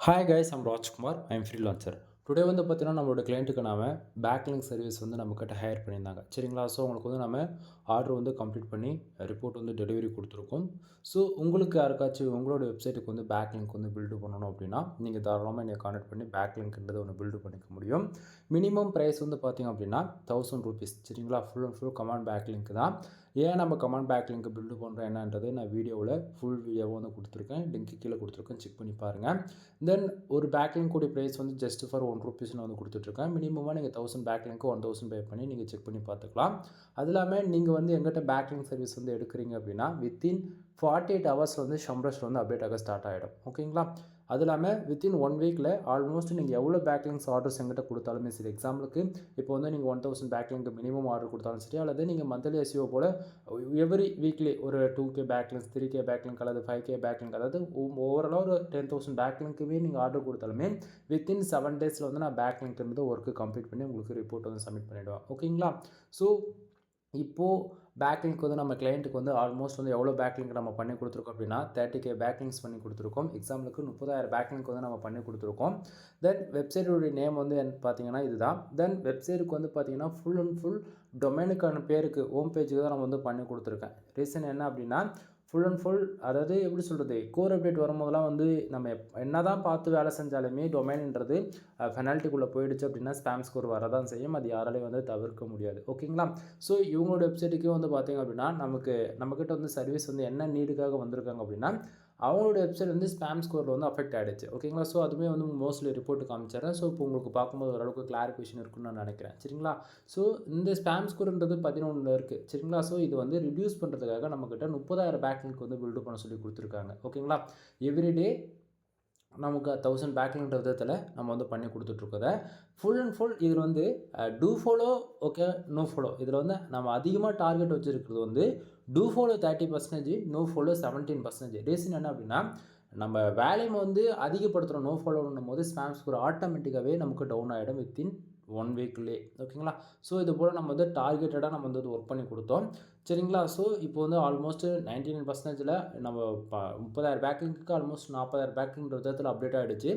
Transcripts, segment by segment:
Hi guys, I'm Rajkumar. I'm freelancer. Today வந்து பார்த்தீங்கன்னா, நம்மளோட கிளையண்ட்டுக்கு நாம பேக்லிங்க் சர்வீஸ் வந்து நம்மக்கிட்ட ஹையர் பண்ணியிருந்தாங்க. சரிங்களா? ஸோ உங்களுக்கு வந்து நம்ம ஆர்டர் வந்து கம்ப்ளீட் பண்ணி ரிப்போர்ட் வந்து டெலிவரி குடுத்துருக்கோம். ஸோ உங்களுக்கு யாருக்காச்சும் உங்களோட வெப்சைட்டுக்கு வந்து பேக்லிங்க் வந்து பில்டு பண்ணணும் அப்படின்னா, நீங்க தாராளமா என்னைய கான்டாக்ட் பண்ணி பேக்லிங்க்ன்றத ஒண்ணு பில்டு பண்ணிக்க முடியும். மினிமம் பிரைஸ் வந்து பார்த்தீங்க அப்படின்னா, ₹1000 சரிங்களா? Full and full command backlink தான். ஏன் நம்ம கமாண்ட் பேக்லிங்க் பில்டு பண்ணுறோம் என்னன்றது நான் வீடியோவில் ஃபுல் வீடியோவா வந்து குடுத்துருக்கேன். லிங்க் கீழே குடுத்துருக்கேன். செக் பண்ணி பாருங்க. தென் ஒரு பேக்லிங்க் கூடிய பிரைஸ் வந்து ஜஸ்ட் ஃபார் ₹1 நான் வந்து குடுத்துட்ருக்கேன். மினிமமா நீங்க 1000 பேக்லிங்க்கு 1000 பே பண்ணி நீங்க செக் பண்ணி பார்த்துக்கலாம். அது இல்லாம நீங்க வந்து எங்கிட்ட பேக்லிங்க் சர்வீஸ் வந்து எடுக்கிறீங்க அப்படின்னா, வித்தின் 48 ஹவர்ஸ்ல வந்து ஷம்ரஷ்ல வந்து அப்டேட் ஆக ஸ்டார்ட் ஆயிடும். ஓகேங்களா? அது இல்லாம வித்தின் 1 வீக்ல ஆல்மோஸ்ட் நீங்க எவ்வளோ பேக்லிங்க்ஸ் ஆர்டர்ஸ் எங்கிட்ட குடுத்தாலுமே சரி, எக்ஸாம்பிளுக்கு இப்போ வந்து நீங்க 1000 பேக்லிங்க் மினிமம் ஆர்டர் குடுத்தாலும் சரி, அல்லது நீங்க மந்த்லி எஸ்இஓ போல எவ்ரி வீக்லி ஒரு 2K பேக்லிங்க்ஸ், 3K பேக்லிங்க் அல்லது 5K பேக்லிங்க் அதாவது ஓவராலா ஒரு 10,000 பேக்லிங்க்குமே நீங்க ஆர்டர் குடுத்தாலுமே வித்தின் 7 டேஸ்ல வந்து நான் பேக்லிங்க்லேருந்து ஒர்க்கு கம்ப்ளீட் பண்ணி உங்களுக்கு ரிப்போர்ட் வந்து சப்மிட் பண்ணிடுவேன். ஓகேங்களா? ஸோ இப்போ பேக்லிங்க் வந்து நம்ம கிளையண்ட்டுக்கு வந்து ஆல்மோஸ்ட் வந்து எவ்வளோ பேக்லிங்க் நம்ம பண்ணி குடுத்துருக்கோம் அப்படின்னா, 30K பேக்லிங்க்ஸ் பண்ணி குடுத்துருக்கோம். எக்ஸாம்பிளுக்கு 30,000 பேக்லிங்க் வந்து நம்ம பண்ணி குடுத்துருக்கோம். தென் வெப்சைட்டோட நேம் வந்து பார்த்தீங்கன்னா இதுதான். தென் வெப்சைட்டுக்கு வந்து பார்த்தீங்கன்னா, ஃபுல் அண்ட் ஃபுல் டொமைனுக்கான பேருக்கு ஹோம் பேஜுக்கு தான் நம்ம வந்து பண்ணி குடுத்துருக்கேன். ரீசன் என்ன அப்படின்னா, ஃபுல் அண்ட் ஃபுல் அதாவது எப்படி சொல்றது? கோர் அப்டேட் வரும்போதெல்லாம் வந்து நம்ம என்னதான் பார்த்து வேலை செஞ்சாலுமே டொமைன்ன்றது பெனால்ட்டிக்குள்ள போயிடுச்சு அப்படின்னா, ஸ்பாம் ஸ்கோர் வரதான் செய்யும். அது யாராலயும் வந்து தவிர்க்க முடியாது. ஓகேங்களா? ஸோ இவங்களோட வெப்சைட்டுக்கே வந்து பார்த்தீங்க அப்படின்னா, நம்மக்கிட்ட வந்து சர்வீஸ் வந்து என்ன நீடுக்காக வந்திருக்காங்க அப்படின்னா, அவங்களோட வெப்சைட் வந்து ஸ்பாம் ஸ்கோர்ல வந்து அஃபெக்ட் ஆயிடுச்சு. ஓகேங்களா? ஸோ அதுவுமே வந்து மோஸ்ட்லி ரிப்போர்ட் காமிச்சிடுறேன். ஸோ இப்போ உங்களுக்கு பார்க்கும்போது ஓரளவுக்கு கிளாரிஃபிகேஷன் இருக்குன்னு நான் நினைக்கிறேன். சரிங்களா? ஸோ இந்த ஸ்பாம் ஸ்கோர்ன்றது 11ல இருக்கு. சரிங்களா? ஸோ இது வந்து ரிடியூஸ் பண்ணுறதுக்காக நம்மக்கிட்ட 30,000 பேக்லிங்க் வந்து பில்ட் பண்ண சொல்லி குடுத்துருக்காங்க. ஓகேங்களா? எவ்ரி டே நமக்கு 1000 பேக்லிங்க்ன்ற விதத்தில் நம்ம வந்து பண்ணி குடுத்துட்ருக்கத ஃபுல் அண்ட் ஃபுல் இதில் வந்து do follow okay, no follow இதில் வந்து நம்ம அதிகமாக டார்கெட் வச்சிருக்கிறது வந்து do follow 30%, no follow 17%. Reason என்ன அப்படின்னா, நம்ம வேல்யூம் வந்து அதிகப்படுத்துகிறோம் நோ ஃபாலோன்னும் போது ஸ்பாம் ஸ்கோர் ஆட்டோமேட்டிக்காகவே நமக்கு டவுன் ஆகிடும் வித்தின் 1 வீக்லேயே. ஓகேங்களா? ஸோ இது போல் நம்ம வந்து டார்கெட்டடாக நம்ம வந்து ஒர்க் பண்ணி கொடுத்தோம். சரிங்களா? ஸோ இப்போ வந்து ஆல்மோஸ்ட் 99%ல நம்ம 30,000 பேக்லிங்க்கு ஆல்மோஸ்ட் 40,000 பேக்லிங்க்ன்ற விதத்தில் அப்டேட் ஆகிடுச்சு.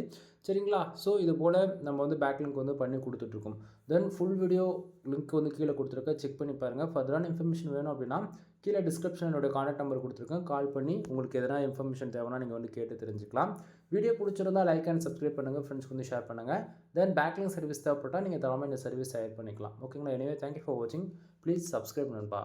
சரிங்களா? ஸோ இது போல் நம்ம வந்து பேக்லிங்க் வந்து பண்ணி கொடுத்துட்ருக்கோம். தென் ஃபுல் வீடியோ லிங்க் வந்து கீழே கொடுத்துருக்கேன். செக் பண்ணி பாருங்கள். ஃபர்தரான இன்ஃபர்மேஷன் வேணும் அப்படின்னா கீழே டிஸ்கிரிப்ஷன் என்னோட கான்டாக்ட் நம்பர் கொடுத்துருக்கேன். கால் பண்ணி உங்களுக்கு எதனா இன்ஃபர்மேஷன் தேவைன்னா நீங்கள் வந்து கேட்டு தெரிஞ்சுக்கலாம். வீடியோ பிடிச்சிருந்தா லைக் அண்ட் சப்ஸ்கிரைப் பண்ணுங்கள். ஃப்ரெண்ட்ஸ்க்கு வந்து ஷேர் பண்ணுங்கள். தென் பேக்லிங்க் சர்வீஸ் தேவைப்பட்டால் நீங்கள் தாராளமாக இந்த சர்வீஸ் ஹையர் பண்ணிக்கலாம். ஓகேங்களா? எனிவே தேங்க்யூ ஃபார் வாட்சிங். ப்ளீஸ் சப்ஸ்கிரைப் நண்பா.